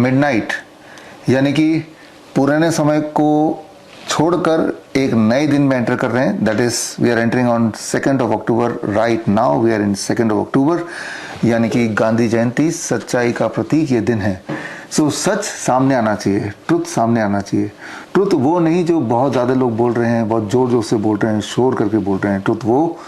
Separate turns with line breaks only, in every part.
Midnight, यानी कि पुराने समय को छोड़कर एक नए दिन में एंटर कर रहे हैं. That is we are entering on 2nd of October. Right now we are in 2nd of October, यानी कि गांधी जयंती, सच्चाई का प्रतीक ये दिन है. सो सच सामने आना चाहिए, ट्रुथ सामने आना चाहिए. ट्रुथ वो नहीं जो बहुत ज़्यादा लोग बोल रहे हैं, बहुत ज़ोर ज़ोर से बोल रहे हैं, शोर करके बोल रहे हैं. ट्रुथ वो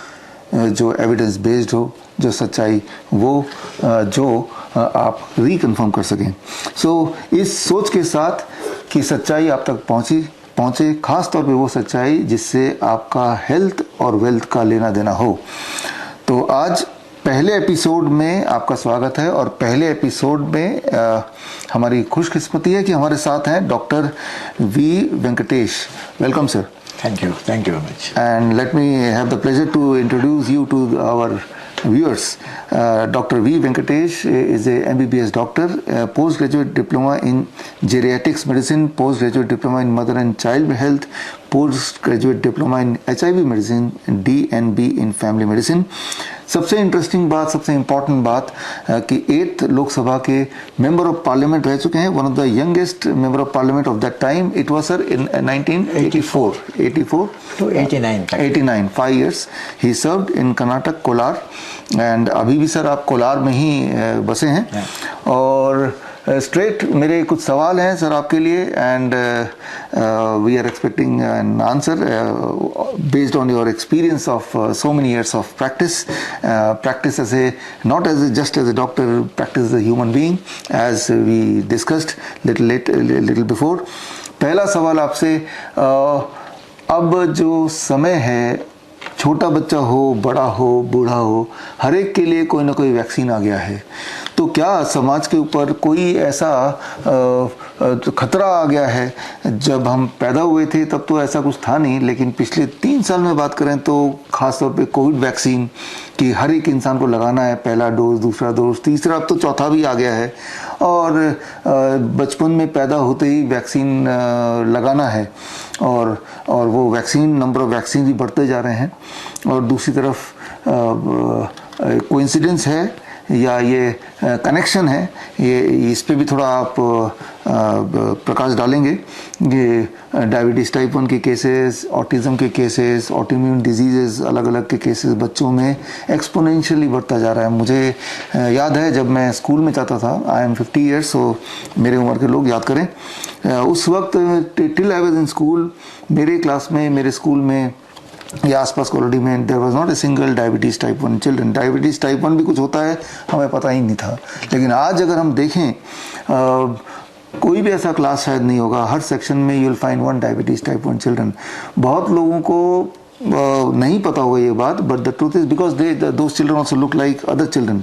जो एविडेंस बेस्ड हो, जो सच्चाई वो जो आप रिकन्फर्म कर सकें. सो इस सोच के साथ कि सच्चाई आप तक पहुँचे, खास तौर पे वो सच्चाई जिससे आपका हेल्थ और वेल्थ का लेना देना हो. तो आज पहले एपिसोड में आपका स्वागत है. और पहले एपिसोड में हमारी खुशकिस्मती है कि हमारे साथ हैं doctor V Venkatesh. Welcome sir.
Thank you very much.
And let me have the pleasure to introduce you to our viewers. Dr. V. Venkatesh is a MBBS doctor, postgraduate diploma in geriatrics medicine, postgraduate diploma in mother and child health, postgraduate diploma in HIV medicine, DNB in family medicine. सबसे interesting बात, सबसे important बात कि 8th Lok Sabha के member of parliament रह चुके हैं. One of the youngest member of parliament of that time. It was sir in 1984
to 89.
89 5 years he served in Karnataka, Kolar. And अभी भी सर आप कोलार में ही बसे हैं. और स्ट्रेट मेरे कुछ सवाल हैं सर आपके लिए. And we are expecting an answer based on your experience of so many years of practice as a not as just as a doctor, practice as a human being as we discussed little before. पहला सवाल आपसे, अब जो समय है, छोटा बच्चा हो, बड़ा हो, बूढ़ा हो, हर एक के लिए कोई ना कोई वैक्सीन आ गया है. तो क्या समाज के ऊपर कोई ऐसा खतरा आ गया है? जब हम पैदा हुए थे तब तो ऐसा कुछ था नहीं, लेकिन पिछले 3 साल में बात करें तो खास तौर पे कोविड वैक्सीन कि हर एक इंसान को लगाना है. पहला डोज, दूसरा डोज, तीसरा, अब तो चौथा भी आ गया है. और बचपन में पैदा होते ही वैक्सीन लगाना है. और वो वैक्सीन, नंबर ऑफ वैक्सीन भी बढ़ते जा रहे हैं. और दूसरी तरफ कोइंसिडेंस है या ये कनेक्शन है, ये इस पे भी थोड़ा आप प्रकाश डालेंगे. ये डायबिटीज़ टाइप 1 के केसेस, ऑटिज़म के केसेस, ऑटोइम्यून डिजीज़ेस अलग अलग के केसेस बच्चों में एक्सपोनेंशियली बढ़ता जा रहा है. मुझे याद है जब मैं स्कूल में जाता था, आई एम 50 ईयर्स, सो मेरे उम्र के लोग याद करें. उस वक्त till I was in school, मेरे क्लास में, मेरे स्कूल में या आसपास कॉलोनी में there was not a single diabetes type 1 children. Diabetes type 1 भी कुछ होता है हमें पता ही नहीं था. लेकिन आज अगर हम देखें, कोई भी ऐसा क्लास शायद नहीं होगा, हर सेक्शन में you will find 1 diabetes type 1 children. बहुत लोगों को नहीं पता होगा ये बात, but the truth is because those children also look like other children.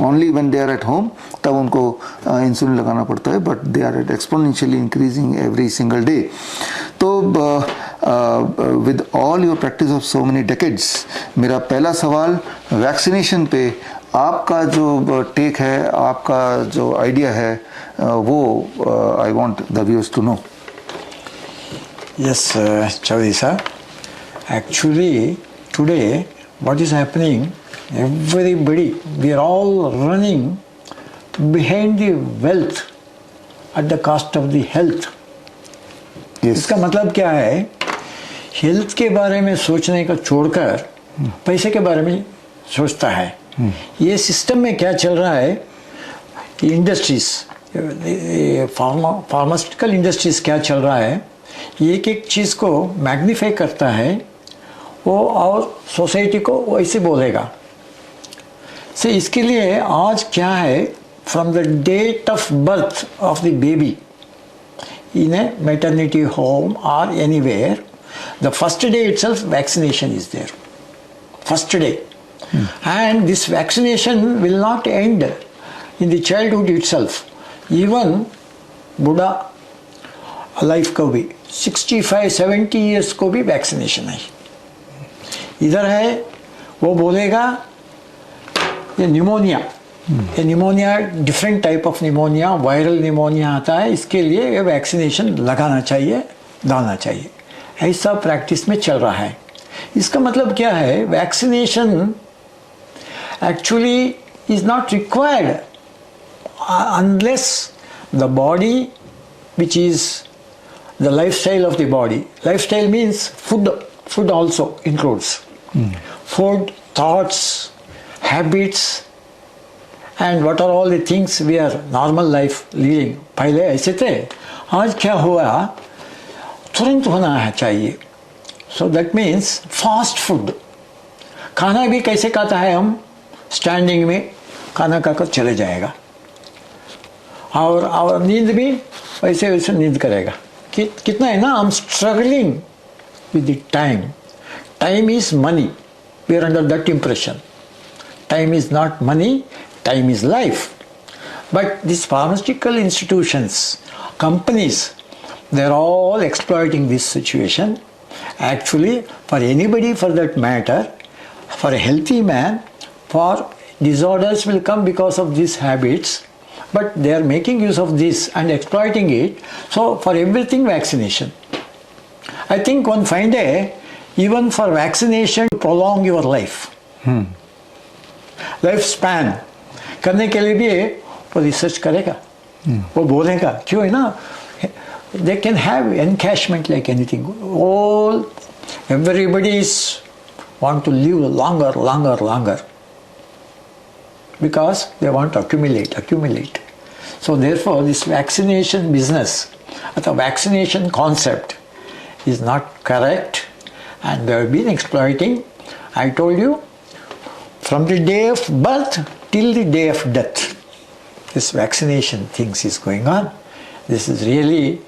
Only when they are at home तब उनको इंसुलिन लगाना पड़ता है, but they are exponentially increasing every single day. तो with all your practice of so many decades, मेरा पहला सवाल vaccination पे आपका जो टेक है, आपका जो आइडिया है, वो I want the viewers to know.
Yes, Chaudhary sir. Actually, today, what is happening? Everybody, we are all running behind the wealth at the cost of the health.
Yes.
इसका मतलब क्या है? Health के बारे में सोचने का छोड़कर पैसे के बारे में सोचता है. ये सिस्टम में क्या चल रहा है? इंडस्ट्रीज, फार्मास्यूटिकल इंडस्ट्रीज क्या चल रहा है? एक एक चीज़ को मैग्नीफाई करता है वो, और सोसाइटी को वैसे बोलेगा. से इसके लिए आज क्या है, from the date of birth of the baby in a maternity home or anywhere, the first day itself vaccination is there. First day. And this vaccination will not end in the childhood itself. Even Buddha life को भी 65-70 years को भी vaccination है. इधर है वो बोलेगा ये निमोनिया, ये pneumonia different type of pneumonia, viral pneumonia आता है, इसके लिए ये वैक्सीनेशन लगाना चाहिए, डालना चाहिए. ऐसा प्रैक्टिस में चल रहा है. इसका मतलब क्या है? Vaccination actually is not required unless the body, which is the lifestyle of the body. Lifestyle means food. Food also includes food, thoughts, habits, and what are all the things we are normal life leading. पहले ऐसे थे, आज क्या हुआ, तुरंत होना है चाहिए. So that means fast food. खाना भी कैसे खाता है हम, स्टैंडिंग में खाना खाकर चले जाएगा, और नींद भी वैसे वैसे नींद करेगा. कितना है ना, हम struggling with the time. Time is money. We are under that impression. Time is not money, time is life. But these pharmaceutical institutions, companies, they are all exploiting this situation. Actually, for anybody for that matter, for a healthy man, for disorders will come because of these habits, but they are making use of this and exploiting it. So for everything, vaccination. I think one fine day, even for vaccination, to prolong your life, life span करने के लिए भी वो research करेगा, वो बोलेगा, क्यों है ना, they can have encashment like anything. All everybody is want to live longer because they want to accumulate. So therefore this vaccination business, the vaccination concept is not correct, and they have been exploiting. I told you, from the day of birth till the day of death, this vaccination things is going on. This is really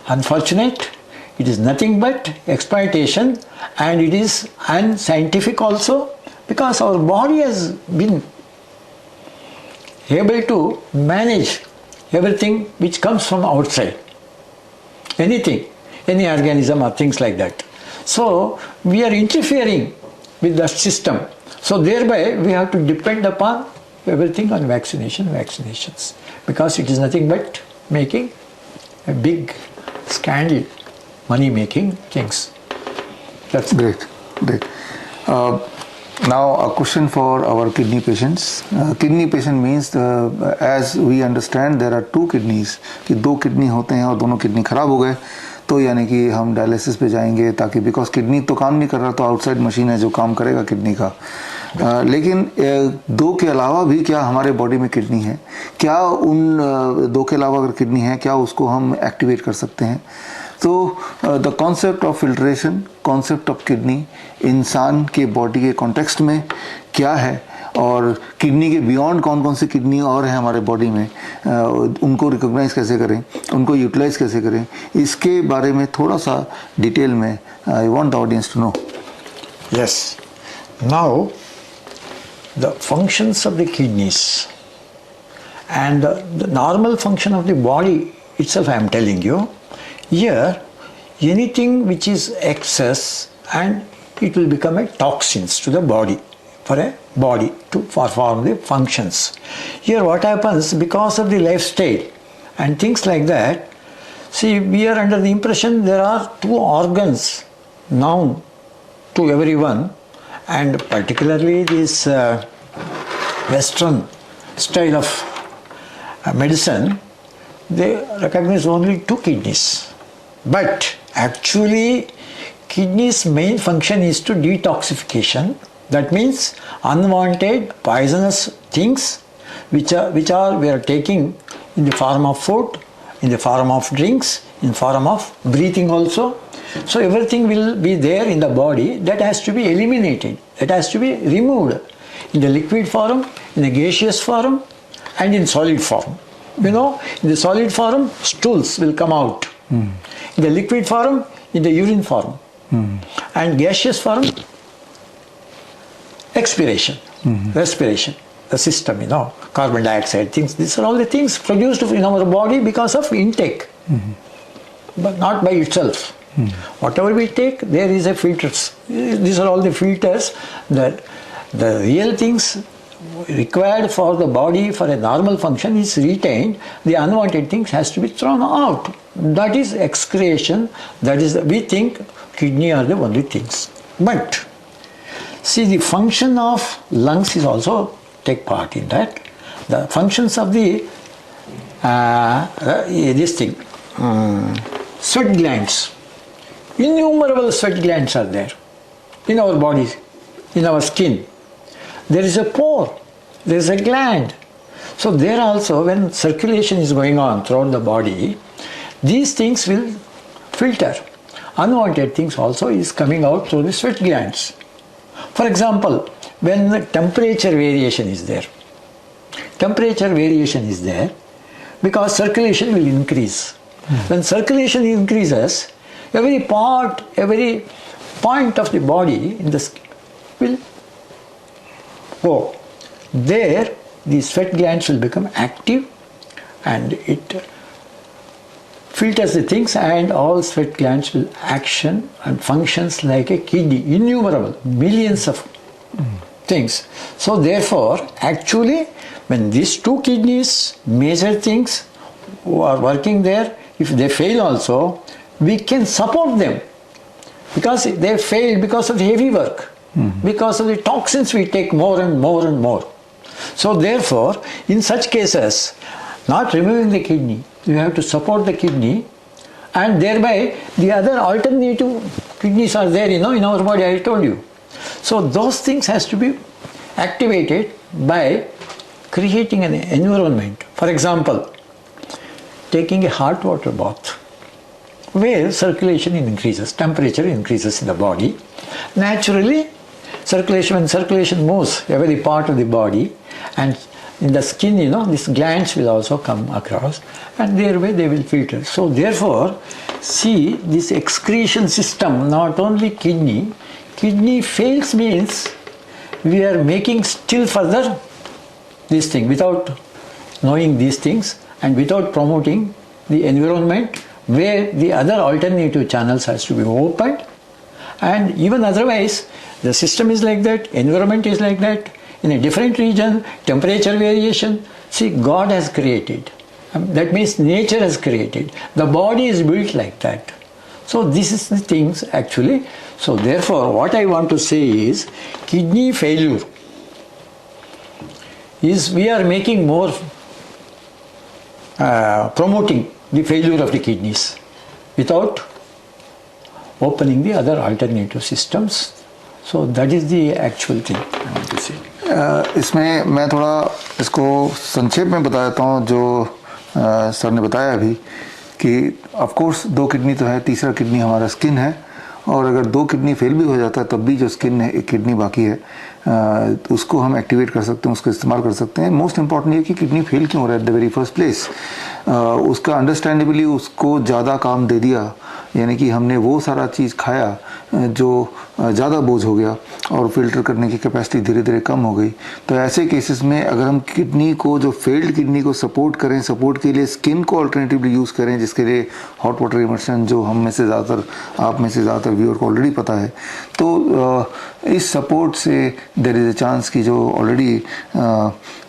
unfortunate. It is nothing but exploitation, and it is unscientific also, because our body has been able to manage everything which comes from outside. Anything, any organism or things like that. So we are interfering with the system. So thereby we have to depend upon everything on vaccinations, because it is nothing but making a big scandal, money making things. That's
great. Now a question for our kidney patients. Kidney patient means as we understand there are two kidneys, कि दो kidney होते हैं और दोनों kidney खराब हो गए तो यानी कि हम डायलिसिस पे जाएंगे, ताकि बिकॉज किडनी तो काम नहीं कर रहा तो आउटसाइड मशीन है जो काम करेगा किडनी का. लेकिन दो के अलावा भी क्या हमारे बॉडी में किडनी है, क्या उन दो के अलावा अगर किडनी है क्या उसको हम एक्टिवेट कर सकते हैं? तो the concept of filtration, concept of kidney इंसान के बॉडी के कॉन्टेक्स्ट में क्या है, और किडनी के बियॉन्ड कौन कौन सी किडनी और है हमारे बॉडी में, उनको रिकॉग्नाइज कैसे करें, उनको यूटिलाइज कैसे करें, इसके बारे में थोड़ा सा डिटेल में I want the audience to know.
Yes. Now, the functions of the kidneys and the normal function of the body itself, I am telling you. Here, anything which is excess, and it will become a toxins to the body, for a body to perform the functions. Here what happens, because of the lifestyle and things like that, see, we are under the impression there are two organs known to everyone, and particularly this Western style of medicine, they recognize only two kidneys. But actually, kidneys' main function is to detoxification. That means unwanted poisonous things which we are taking in the form of food, in the form of drinks, in form of breathing also. So everything will be there in the body that has to be eliminated, that has to be removed in the liquid form, in the gaseous form, and in solid form. You know, in the solid form, stools will come out. In the liquid form, in the urine form. And gaseous form, expiration, respiration, the system, you know, carbon dioxide, things. These are all the things produced in our body because of intake, but not by itself. Whatever we take, there is a filters. These are all the filters that the real things required for the body for a normal function is retained. The unwanted things has to be thrown out. That is excretion. That is, we think kidney are the only things. But see, the function of lungs is also take part in that. The functions of the this thing, sweat glands. Innumerable sweat glands are there in our bodies, in our skin. There is a pore, there is a gland. So there also, when circulation is going on throughout the body, these things will filter. Unwanted things also is coming out through the sweat glands. For example, when the temperature variation is there, because circulation will increase. When circulation increases, every point of the body in the skin will go. There, the sweat glands will become active and it filters the things, and all sweat glands will action and functions like a kidney, innumerable, millions of things. So therefore, actually, when these two kidneys, major things who are working there, if they fail also, we can support them, because they failed because of the heavy work, because of the toxins we take more and more and more. So therefore, in such cases, not removing the kidney, you have to support the kidney, and thereby the other alternative kidneys are there, in our body, I told you. So those things has to be activated by creating an environment. For example, taking a hot water bath, where circulation increases, temperature increases in the body. Naturally, when circulation moves every part of the body, and in the skin, these glands will also come across, and thereby they will filter. So therefore, see, this excretion system, not only kidney fails means we are making still further this thing without knowing these things and without promoting the environment where the other alternative channels has to be opened. And even otherwise, the system is like that, environment is like that. In a different region, temperature variation, see, God has created. That means nature has created. The body is built like that. So this is the things actually. So therefore, what I want to say is, kidney failure is, we are making more, promoting the failure of the kidneys without opening the other alternative systems. So that is the actual thing I want to say.
इसमें मैं थोड़ा इसको संक्षेप में बता देता हूँ जो सर ने बताया अभी, कि ऑफ कोर्स 2 किडनी तो है, तीसरा किडनी हमारा स्किन है, और अगर 2 किडनी फेल भी हो जाता है तब भी जो स्किन है, एक किडनी बाकी है, उसको हम एक्टिवेट कर सकते हैं, उसको इस्तेमाल कर सकते हैं. मोस्ट इंपॉर्टेंट ये कि किडनी फेल क्यों हो रहा है at the very first place. उसका अंडरस्टैंडेबली उसको ज़्यादा काम दे दिया, यानी कि हमने वो सारा चीज़ खाया जो ज़्यादा बोझ हो गया और फिल्टर करने की कैपेसिटी धीरे धीरे कम हो गई. तो ऐसे केसेस में अगर हम किडनी को, जो फेल्ड किडनी को सपोर्ट करें, सपोर्ट के लिए स्किन को अल्टरनेटिवली यूज़ करें, जिसके लिए हॉट वाटर इमर्शन, जो हम में से ज़्यादातर, आप में से ज़्यादातर व्यूअर को ऑलरेडी पता है, तो इस सपोर्ट से देयर इज़ अ चांस कि जो ऑलरेडी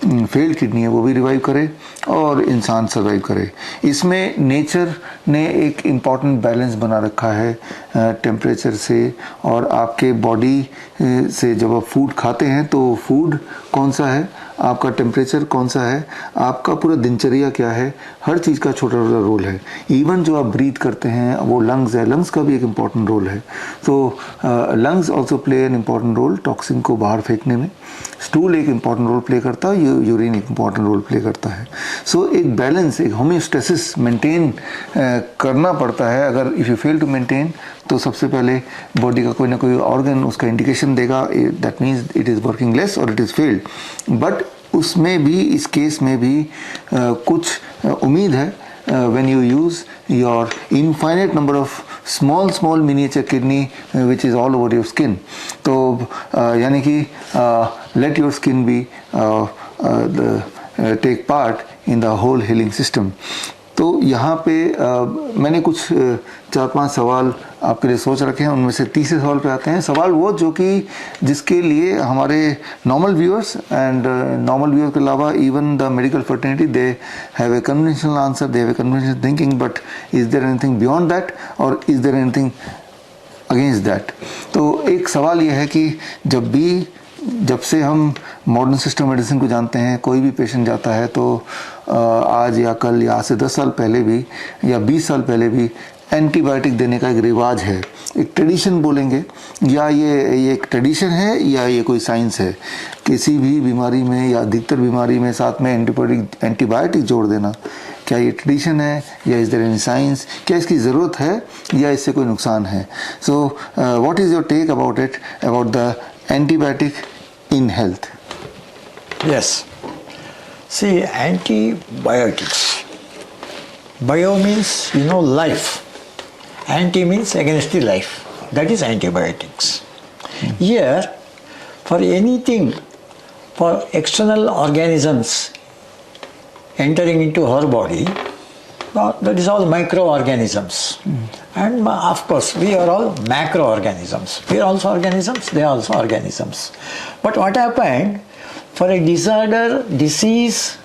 फेल्ड किडनी है वो भी रिवाइव करे और इंसान सर्वाइव करे. इसमें नेचर ने एक इम्पॉर्टेंट बैलेंस बना रखा है टेम्परेचर से और आपके बॉडी से. जब आप फूड खाते हैं तो फूड कौन सा है, आपका टेम्परेचर कौन सा है, आपका पूरा दिनचर्या क्या है, हर चीज़ का छोटा छोटा रोल है. इवन जो आप ब्रीथ करते हैं वो लंग्स है, लंग्स का भी एक इम्पॉर्टेंट रोल है. तो lungs also play an important role toxin को बाहर फेंकने में. स्टूल एक इम्पॉर्टेंट रोल प्ले करता है, यूरिन एक इम्पॉर्टेंट रोल प्ले करता है. सो एक बैलेंस, एक होम्योस्टेसिस मेंटेन करना पड़ता है. अगर if you fail to maintain, तो सबसे पहले बॉडी का कोई ना कोई ऑर्गन उसका इंडिकेशन देगा, that means it is working less और इट इज़ फेल्ड. बट उसमें भी, इस केस में भी कुछ उम्मीद है. when you use your infinite number of small miniature kidney which is all over your skin, तो यानी कि let your skin be take part in the whole healing system. तो यहाँ पे मैंने कुछ 4-5 सवाल आपके लिए सोच रखे हैं. उनमें से तीसरे सवाल पे आते हैं. सवाल वो जो कि जिसके लिए हमारे normal viewers and normal viewers के अलावा even the medical fraternity they have a conventional answer, they have a conventional thinking, but is there anything beyond that और is there anything against that. तो एक सवाल ये है कि जब भी जब से हम मॉडर्न सिस्टम मेडिसिन को जानते हैं, कोई भी पेशेंट जाता है तो आज या कल या आज से 10 साल पहले भी या 20 साल पहले भी एंटीबायोटिक देने का एक रिवाज है, एक ट्रेडिशन बोलेंगे, या ये एक ट्रेडिशन है या ये कोई साइंस है। किसी भी बीमारी में या अधिकतर बीमारी में साथ में एंटीबायोटिक जोड़ देना, क्या ये ट्रेडिशन है या इज देयर एनी साइंस, क्या इसकी ज़रूरत है या इससे कोई नुकसान है? So what is your take about it, about the antibiotic in health?
Yes. See, antibiotics. Bio means, life. Anti means against the life. That is antibiotics. Here, for anything, for external organisms entering into our body, that is all microorganisms. And of course, we are all macroorganisms. We are also organisms, they are also organisms. But what happened, for a disease,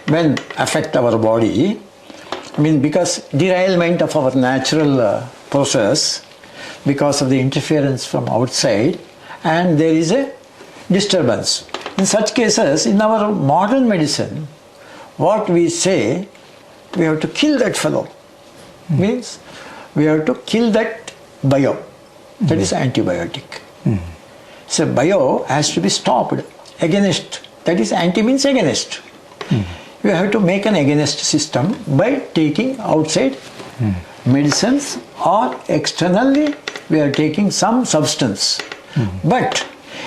when affect our body, because derailment of our natural process, because of the interference from outside, and there is a disturbance. In such cases, in our modern medicine, what we say, we have to kill that fellow. Means we have to kill that bio. That is antibiotic. So bio has to be stopped. Against, that is anti means against. You have to make an against system by taking outside medicines, or externally we are taking some substance. But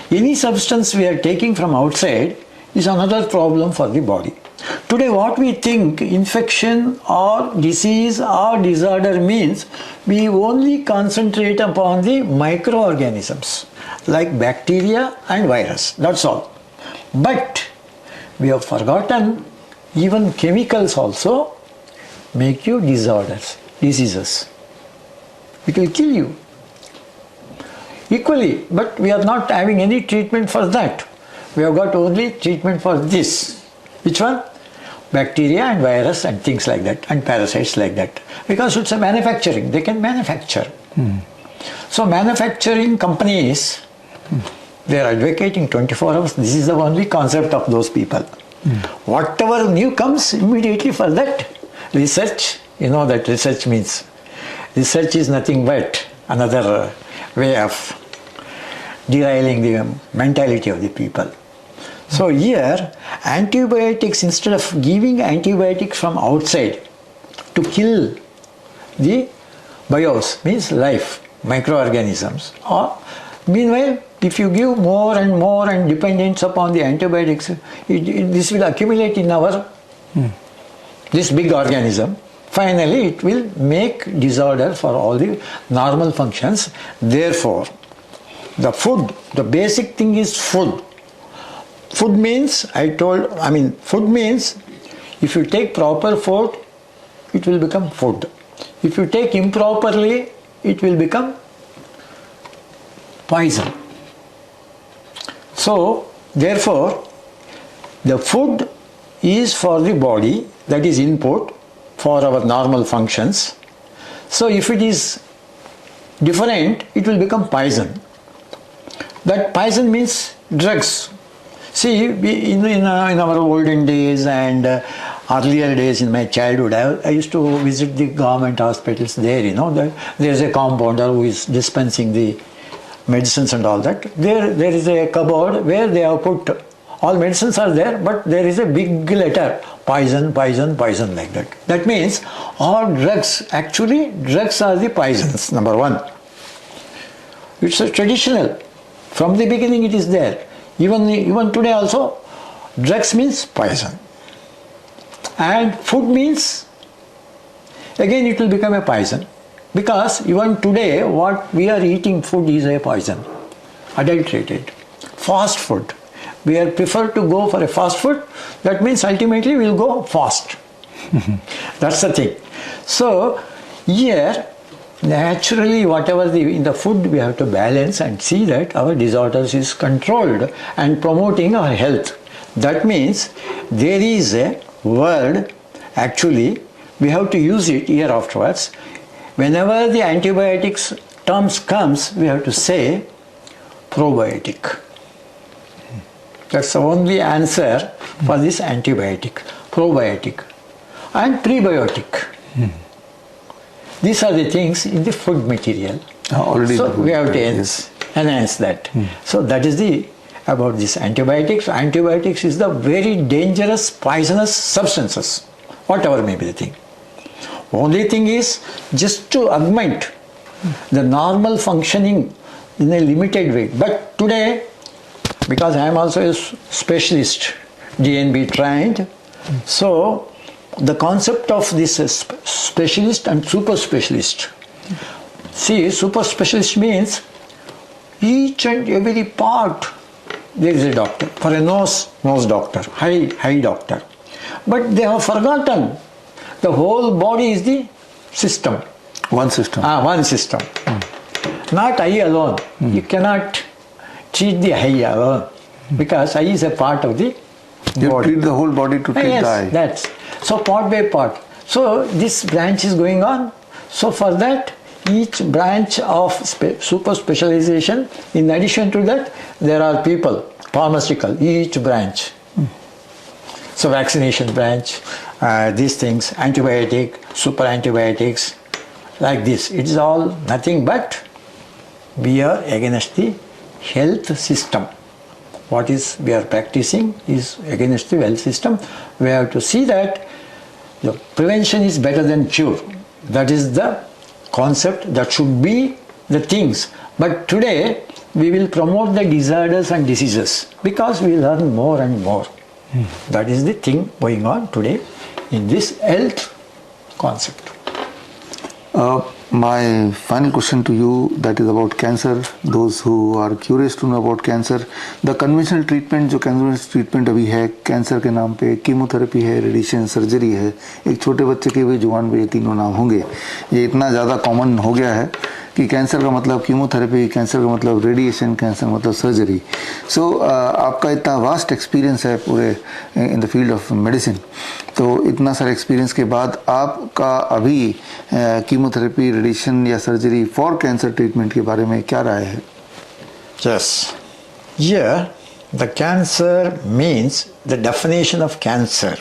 any substance we are taking from outside is another problem for the body. Today what we think infection or disease or disorder means, we only concentrate upon the microorganisms like bacteria and virus, that's all. But we have forgotten even chemicals also make you diseases. It will kill you equally, but we are not having any treatment for that. We have got only treatment for this. Which one? Bacteria and virus and things like that, and parasites like that, because it's a manufacturing, they can manufacture. So manufacturing companies, they are advocating 24 hours. This is the only concept of those people. Whatever new comes, immediately for that research, that research means, research is nothing but another way of derailing the mentality of the people. So here, antibiotics, instead of giving antibiotics from outside to kill the bios, means life, microorganisms, or meanwhile, if you give more and dependence upon the antibiotics, this will accumulate in our this big organism. Finally, it will make disorder for all the normal functions. Therefore, the food, the basic thing is food. Food means, food means if you take proper food, it will become food. If you take improperly, it will become poison. So, therefore, the food is for the body, that is input for our normal functions. So, if it is different, it will become poison. That poison means drugs. See, in our olden days and earlier days in my childhood, I used to visit the government hospitals there, there is a compounder who is dispensing the medicines and all that. There is a cupboard where they have put, all medicines are there, but there is a big letter, poison, poison, poison, like that. That means all drugs, actually drugs are the poisons, number one. It's a traditional, from the beginning it is there. Even today also, drugs means poison. And food means, again it will become a poison. Because even today, what we are eating food is a poison. Adulterated. Fast food. We are prefer to go for a fast food. That means ultimately we will go fast. That's the thing. So, here, naturally whatever in the food we have to balance and see that our disorders is controlled and promoting our health. That means there is a word, actually we have to use it here afterwards. Whenever the antibiotics terms comes, we have to say probiotic. That's the only answer for this antibiotic, probiotic and prebiotic. These are the things in the food material.
Already
so
the food
we have to
material, yes.
enhance that. So that is the about this antibiotics. Antibiotics is the very dangerous, poisonous substances, whatever may be the thing. Only thing is just to augment the normal functioning in a limited way. But today, because I am also a specialist, DNB trained, so the concept of this specialist and super specialist. See, super specialist means each and every part there is a doctor. For a nose doctor, eye doctor. But they have forgotten the whole body is the system.
One system.
One system. Not eye alone. You cannot treat the eye alone because eye is a part of the
You
body.
treat the whole body to treat
Yes,
the eye.
that's so part by part. So this branch is going on. So for that, each branch of super specialization, in addition to that, there are people, pharmaceutical, each branch. So vaccination branch, these things, antibiotic, super antibiotics, like this. It is all nothing but we are against the health system. What is we are practicing is against the health system. We have to see that the prevention is better than cure. That is the concept, that should be the things. But today we will promote the disorders and diseases because we learn more and more. That is the thing going on today in this health concept.
My final question to you, that is about cancer. Those who are curious to know about cancer, the conventional treatment, जो conventional treatment अभी है cancer के नाम पे, chemotherapy है, radiation surgery है, एक छोटे बच्चे के भी जुबान पे ये तीनों नाम होंगे. ये इतना ज़्यादा कॉमन हो गया है कि कैंसर का मतलब कीमोथेरेपी, कैंसर का मतलब रेडिएशन, कैंसर का मतलब सर्जरी. सो आपका इतना वास्ट एक्सपीरियंस है पूरे in the field of medicine, तो इतना सारा एक्सपीरियंस के बाद आपका अभी कीमोथेरेपी, रेडिएशन या सर्जरी फॉर कैंसर ट्रीटमेंट के बारे में क्या राय है?
Yes. Here, the cancer means the definition of cancer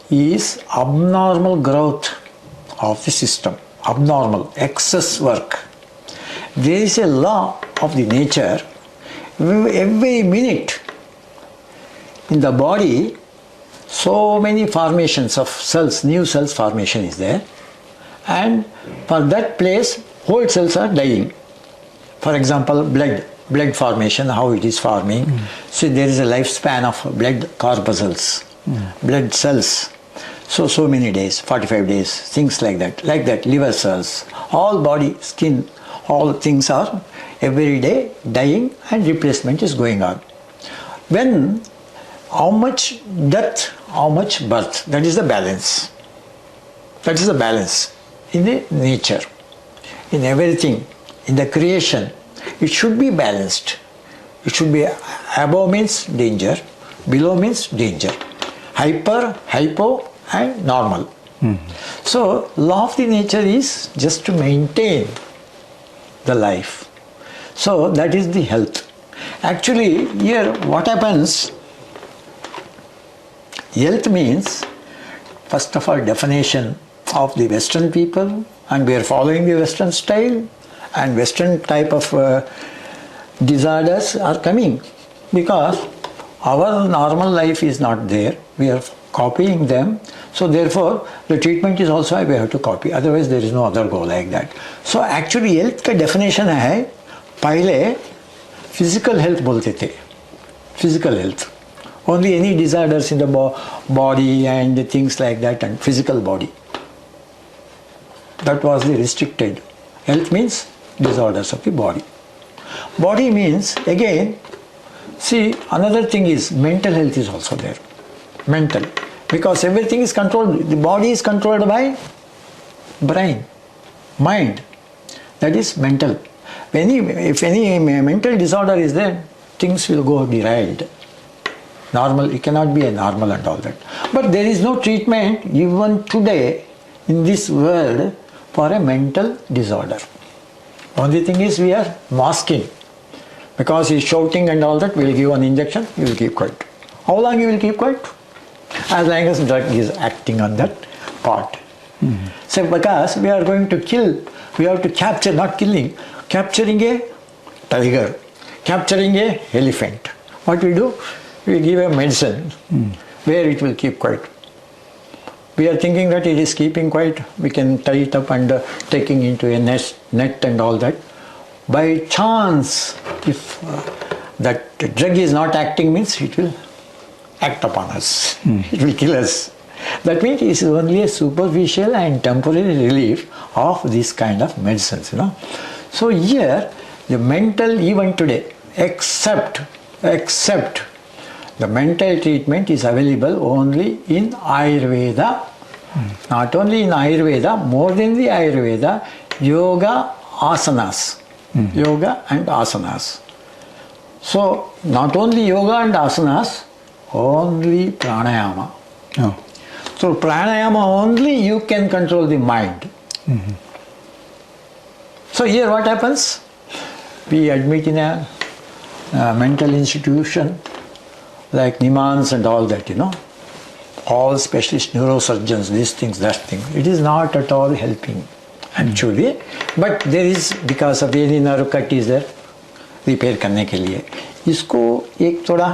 is abnormal growth of the system, abnormal, excess work. There is a law of the nature. Every minute in the body, so many formations of cells, new cells formation is there, and for that place, whole cells are dying. For example, blood formation, how it is forming. So there is a lifespan of blood corpuscles, blood cells. So many days, 45 days, things like that, liver cells, all body, skin, all things are every day dying and replacement is going on. When, how much death, how much birth, that is the balance. That is the balance in the nature, in everything, in the creation. It should be balanced. It should be above means danger, below means danger, hyper, hypo and normal. So law of the nature is just to maintain the life. So that is the health. Actually here what happens, health means first of all definition of the Western people, and we are following the Western style, and Western type of disorders are coming because our normal life is not there. We are copying them. So therefore the treatment is also we have to copy. Otherwise there is no other goal like that. So actually health का definition है, पहले physical health बोलते थे. Physical health. Only any disorders in the body and things like that, and physical body. That was the restricted. Health means disorders of the body. Body means, again, see, another thing is mental health is also there. Mental. Because everything is controlled, the body is controlled by brain, mind. That is mental. If any mental disorder is there, things will go derailed. Normal, it cannot be a normal and all that. But there is no treatment even today in this world for a mental disorder. Only thing is we are masking. Because he's shouting and all that, we'll give an injection, he will keep quiet. How long he will keep quiet? As long as drug is acting on that part. So because we are going to kill, we have to capture, not killing, capturing a tiger, capturing a elephant. What we do? We give a medicine where it will keep quiet. We are thinking that it is keeping quiet, we can tie it up and taking into a net and all that. By chance, if that drug is not acting, means it will act upon us. It will kill us. That means it is only a superficial and temporary relief of this kind of medicines, you know. So here, the mental, even today, except the mental treatment is available only in Ayurveda. Not only in Ayurveda, more than the Ayurveda, yoga, asanas. Yoga and asanas. So, not only yoga and asanas, only pranayama.
Oh.
So, pranayama only you can control the mind. So, here what happens? We admit in a mental institution like Nimans and all that, you know. All specialist neurosurgeons, these things, that thing. It is not at all helping. Actually, but there is, because of any nerve cut is there, repair करने के लिए इसको एक थोड़ा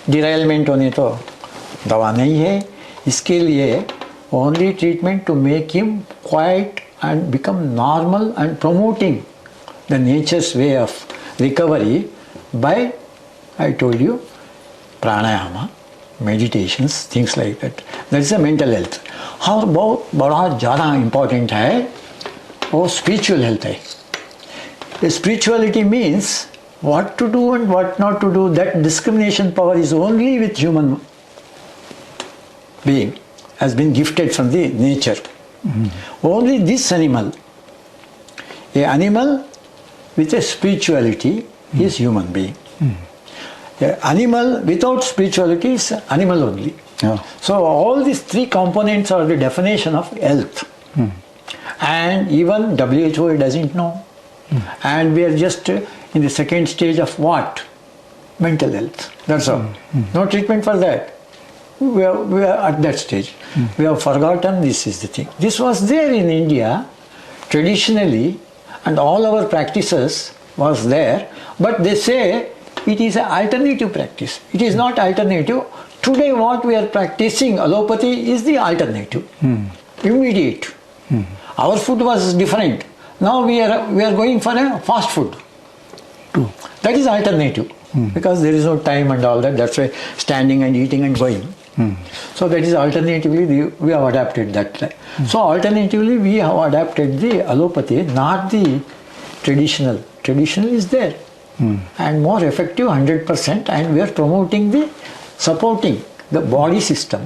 डिराइलमेंट होने तो दवा नहीं है, इसके लिए only treatment to make him quiet and become normal and promoting the nature's way of recovery by I told you pranayama meditations things like that. That is a mental health. और बहुत बड़ा ज़्यादा इम्पोर्टेंट है वो स्पिरिचुअल हेल्थ है. Spirituality means what to do and what not to do. That discrimination power is only with human being, has been gifted from the nature. Only this animal, a animal with a spirituality is human being. An animal without spirituality is animal only. So all these three components are the definition of health. And even WHO doesn't know. And we are just in the second stage of what? Mental health. That's all. No treatment for that. We are at that stage. We have forgotten this is the thing. This was there in India traditionally, and all our practices was there, but they say it is an alternative practice. It is not alternative. Today what we are practicing, allopathy, is the alternative. Immediate. Our food was different. Now we are going for a fast food.
True.
That is alternative. Because there is no time and all that. That's why standing and eating and going. So that is alternatively we have adapted that. So alternatively we have adapted the allopathy, not the traditional. Traditional is there. And more effective 100%, and we are promoting the, supporting the body system.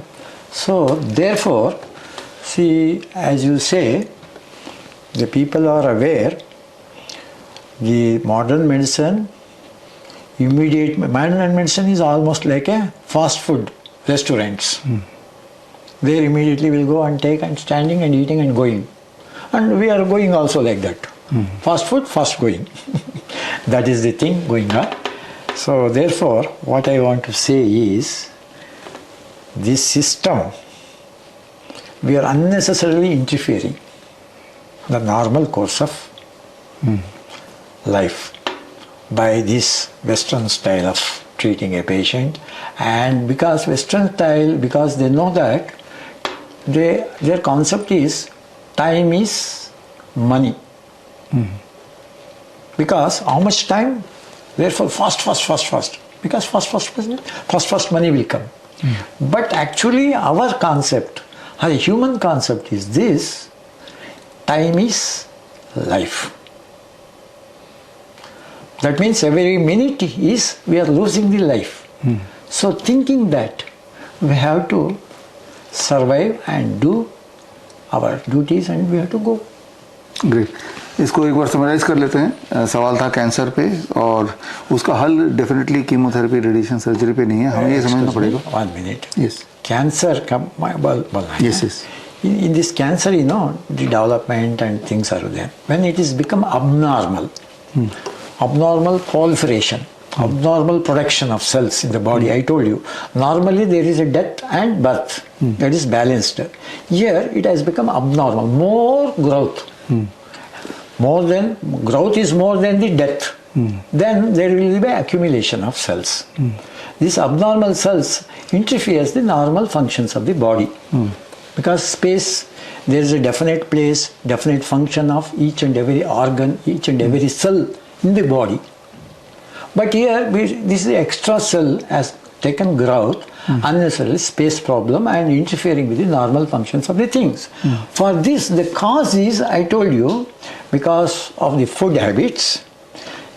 So therefore, see, as you say, the people are aware the modern medicine, immediate modern medicine is almost like a fast food restaurants. There immediately will go and take and standing and eating and going. And we are going also like that. Fast food, fast going. That is the thing going on. So therefore, what I want to say is, this system, we are unnecessarily interfering the normal course of life by this Western style of treating a patient. And because Western style, because they know that their concept is time is money. Because how much time? Therefore fast. Because fast money will come. But actually our concept, our human concept is this: time is life. That means every minute is we are losing the life. So thinking that we have to survive and do our duties and we have to go.
Great. इसको एक बार summarise कर लेते हैं. सवाल था cancer पे, और उसका हल डेफिनेटली कीमोथेरेपी, रेडिएशन, सर्जरी पे नहीं है. हमें ये समझना पड़ेगा.
1 minute.
Yes.
Cancer,
Yes.
In this cancer, the development and things are there. When it is become abnormal, abnormal proliferation, abnormal production of cells in the body. I told you, normally there is a death and birth, that is balanced. Here it has become abnormal, more growth. Growth is more than the death. Then there will be accumulation of cells. These abnormal cells interferes the normal functions of the body. Because space, there is a definite place, definite function of each and every organ, each and every cell in the body. But here, this extra cell has taken growth, unnecessarily space problem and interfering with the normal functions of the things. For this, the cause is, I told you, because of the food habits,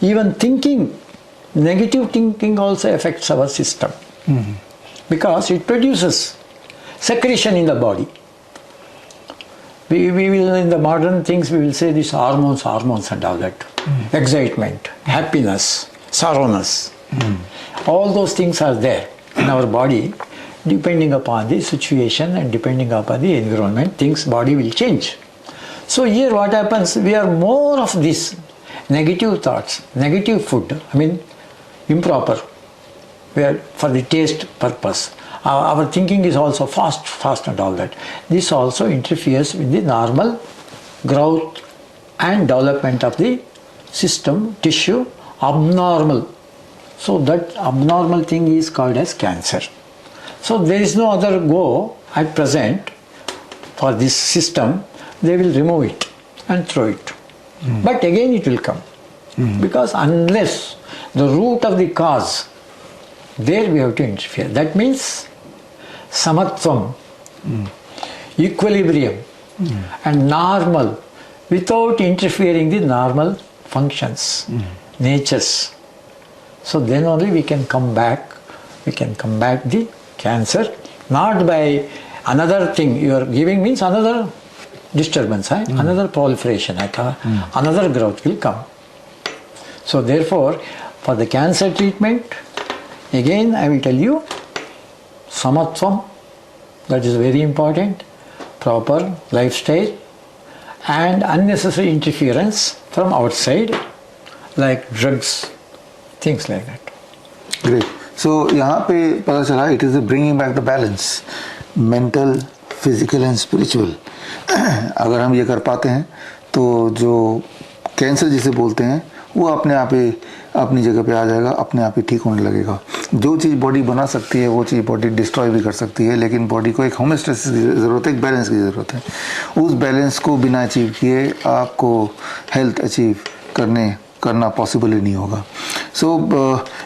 even thinking, negative thinking also affects our system. Because it produces secretion in the body. We will, in the modern things, we will say these hormones and all that. Excitement, happiness, sorrowness. All those things are there in our body. Depending upon the situation and depending upon the environment, body will change. So here what happens, we are more of this negative thoughts, negative food, improper, where for the taste purpose. Our thinking is also fast and all that. This also interferes with the normal growth and development of the system, tissue, abnormal. So that abnormal thing is called as cancer. So there is no other go at present for this system. They will remove it and throw it. But again it will come. Because unless the root of the cause, there we have to interfere. That means samatvam, equilibrium and normal, without interfering the normal functions, natures. So then only we can combat the cancer, not by another thing you are giving, means another disturbance, another proliferation, another growth will come. So therefore, for the cancer treatment, again I will tell you, samatvam, that is very important, proper lifestyle and unnecessary interference from outside like drugs, things like that.
Great. So यहाँ पे पता चला it is bringing back the balance, mental, physical and spiritual. अगर हम ये कर पाते हैं तो जो कैंसर जिसे बोलते हैं वो अपने आप ही अपनी जगह पे आ जाएगा, अपने आप ही ठीक होने लगेगा. जो चीज़ बॉडी बना सकती है वो चीज़ बॉडी डिस्ट्रॉय भी कर सकती है, लेकिन बॉडी को एक होमोस्टेसिस की ज़रूरत है, एक बैलेंस की ज़रूरत है. उस बैलेंस को बिना अचीव किए आपको हेल्थ अचीव करना पॉसिबल ही नहीं होगा.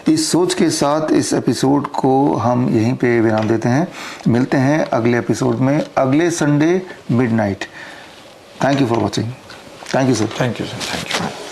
इस सोच के साथ इस एपिसोड को हम यहीं पे विराम देते हैं. मिलते हैं अगले एपिसोड में अगले Sunday midnight. Thank you for watching. Thank you sir.
Thank you sir. Thank you.